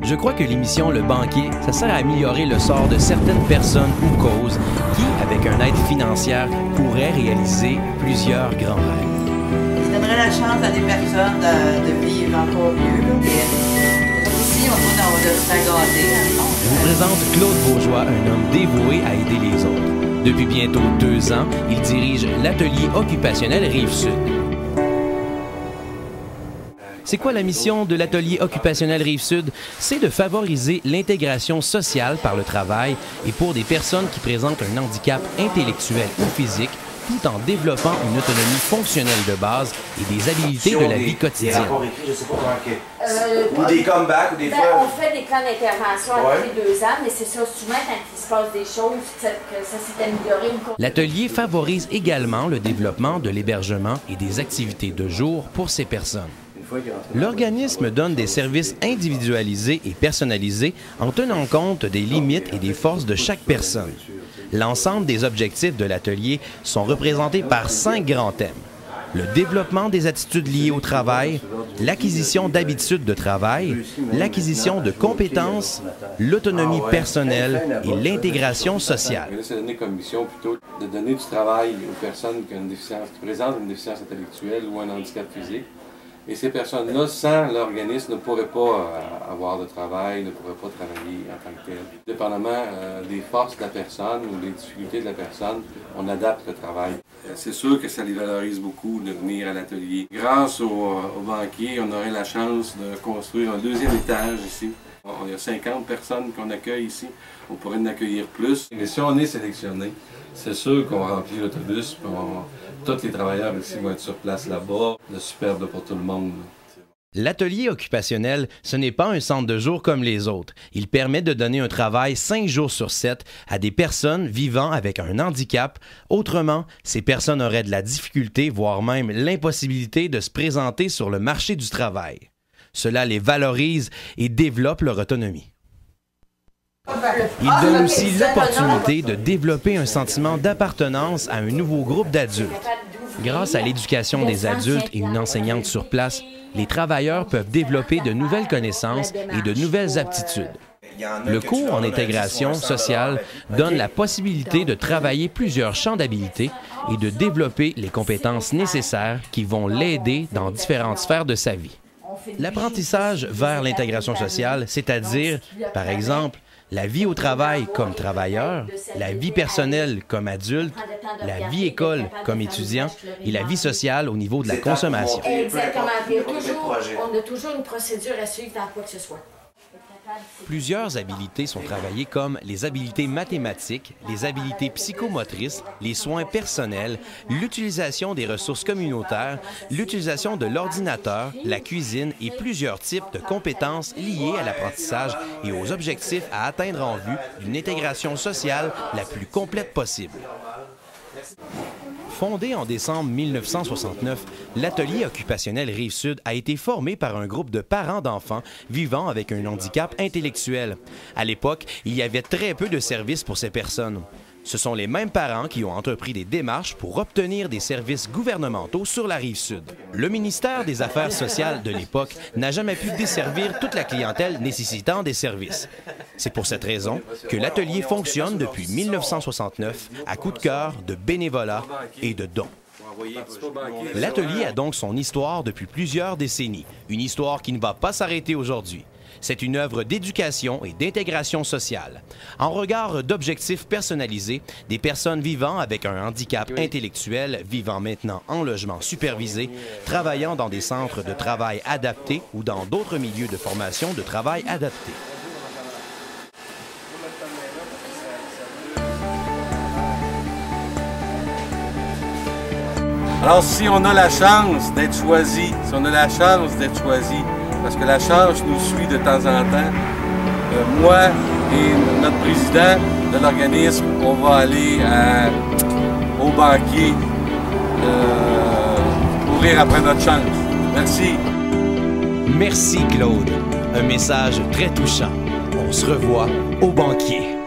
Je crois que l'émission Le Banquier, ça sert à améliorer le sort de certaines personnes ou causes qui, avec un aide financière, pourraient réaliser plusieurs grands rêves. Ça donnerait la chance à des personnes de vivre encore mieux. Et aussi, on va se faire gâter. Je vous présente Claude Bourgeois, un homme dévoué à aider les autres. Depuis bientôt 2 ans, il dirige l'atelier occupationnel Rive-Sud. C'est quoi la mission de l'atelier occupationnel Rive-Sud? C'est de favoriser l'intégration sociale par le travail et pour des personnes qui présentent un handicap intellectuel ou physique, tout en développant une autonomie fonctionnelle de base et des habiletés de la vie quotidienne. Ou des comebacks, ou des fois... On fait des plans d'intervention après 2 ans, mais c'est ça, souvent quand il se passe des choses, que ça s'est amélioré. L'atelier favorise également le développement de l'hébergement et des activités de jour pour ces personnes. L'organisme donne des services individualisés et personnalisés en tenant compte des limites et des forces de chaque personne. L'ensemble des objectifs de l'atelier sont représentés par 5 grands thèmes. Le développement des attitudes liées au travail, l'acquisition d'habitudes de travail, l'acquisition de compétences, l'autonomie personnelle et l'intégration sociale. C'est donné comme mission plutôt de donner du travail aux personnes qui ont une déficience, qui présentent une déficience intellectuelle ou un handicap physique. Et ces personnes-là, sans l'organisme, ne pourraient pas avoir de travail, ne pourraient pas travailler en tant que tel. Dépendamment des forces de la personne ou des difficultés de la personne, on adapte le travail. C'est sûr que ça les valorise beaucoup de venir à l'atelier. Grâce au banquier, on aurait la chance de construire un 2e étage ici. Il y a 50 personnes qu'on accueille ici. On pourrait en accueillir plus. Mais si on est sélectionné, c'est sûr qu'on remplit l'autobus. Tous les travailleurs ici vont être sur place là-bas. C'est superbe pour tout le monde. L'atelier occupationnel, ce n'est pas un centre de jour comme les autres. Il permet de donner un travail 5 jours sur 7 à des personnes vivant avec un handicap. Autrement, ces personnes auraient de la difficulté, voire même l'impossibilité de se présenter sur le marché du travail. Cela les valorise et développe leur autonomie. Il donne aussi l'opportunité de développer un sentiment d'appartenance à un nouveau groupe d'adultes. Grâce à l'éducation des adultes et une enseignante sur place, les travailleurs peuvent développer de nouvelles connaissances et de nouvelles aptitudes. Le cours en intégration sociale donne la possibilité de travailler plusieurs champs d'habilité et de développer les compétences nécessaires qui vont l'aider dans différentes sphères de sa vie. L'apprentissage vers l'intégration sociale, c'est-à-dire, par exemple, la vie au travail comme travailleur, la vie personnelle comme adulte, la vie école comme étudiant et la vie sociale au niveau de la consommation. Exactement. On a toujours une procédure à suivre dans quoi que ce soit. Plusieurs habiletés sont travaillées comme les habiletés mathématiques, les habiletés psychomotrices, les soins personnels, l'utilisation des ressources communautaires, l'utilisation de l'ordinateur, la cuisine et plusieurs types de compétences liées à l'apprentissage et aux objectifs à atteindre en vue d'une intégration sociale la plus complète possible. Fondé en décembre 1969, l'atelier occupationnel Rive-Sud a été formé par un groupe de parents d'enfants vivant avec un handicap intellectuel. À l'époque, il y avait très peu de services pour ces personnes. Ce sont les mêmes parents qui ont entrepris des démarches pour obtenir des services gouvernementaux sur la Rive-Sud. Le ministère des Affaires sociales de l'époque n'a jamais pu desservir toute la clientèle nécessitant des services. C'est pour cette raison que l'atelier fonctionne depuis 1969 à coup de cœur, de bénévolat et de dons. L'atelier a donc son histoire depuis plusieurs décennies, une histoire qui ne va pas s'arrêter aujourd'hui. C'est une œuvre d'éducation et d'intégration sociale. En regard d'objectifs personnalisés, des personnes vivant avec un handicap intellectuel, vivant maintenant en logement supervisé, travaillant dans des centres de travail adaptés ou dans d'autres milieux de formation de travail adaptés. Alors, si on a la chance d'être choisi, parce que la chance nous suit de temps en temps, moi et notre président de l'organisme, on va aller au banquier courir après notre chance. Merci. Merci Claude. Un message très touchant. On se revoit au banquier.